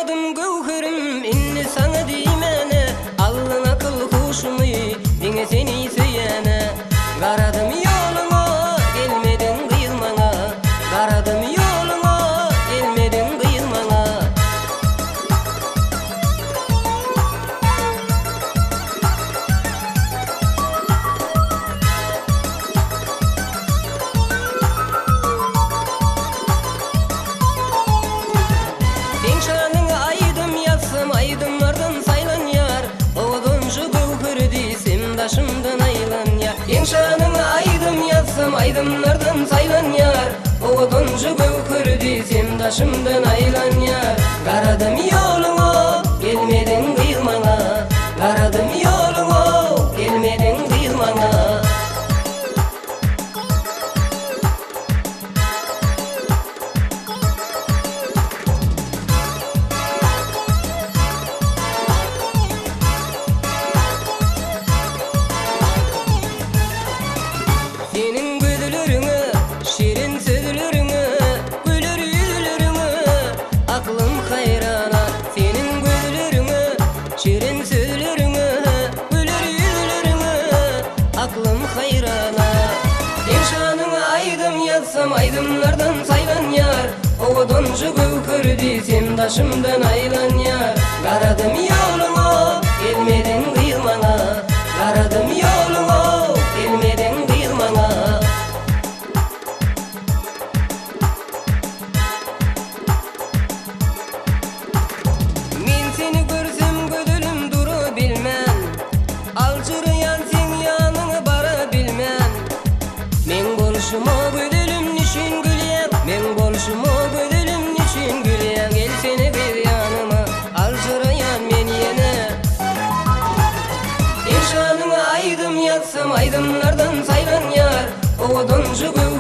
Garadım gövherim inni sana diymene, Allın akıl huşumu dine seni söyyene. Garadım yoluna gelmedin kıyılmana, Garadım yoluna gelmedin kıyılmana. Ben şanını aydım yatsam aydınlardan saylan yar, Oğuduncu gövhür diysem daşımdan aylan yar. Ben şanını aydım yatsam aydınlardan saylan yar, Oğuduncu gövhür diysem daşımdan aylan yar. Garadım yoluna gelmedin kıyılmana, Garadım yoluna gelmedin kıyılmana. Senin güdülürünü, şirin sözlürünü, gülür yüzlürünü, aklım hayrana. Senin güdülürünü, şirin sözlürünü, gülür yüzlürünü, aklım hayrana. Ben şanını aydım yatsam aydınlardan saylan yar, Oğuduncu gövhür diysem daşımdan aylan yar. Garadım yoluna gelmedin kıyılmana, Garadım yoluna gelmedin kıyılmana. Men seni görsem gödülüm duru bilmem, Alçırıyan sen yanını bara bilmem. Men bolşuma gödülüm nişin gülyen, Men bolşuma gödülüm nişin gülyen. Gel seni bir yanıma, alçırayan men yene. Ben şanını aydım yatsam aydınlardan saylan yar, Oğuduncu gövhür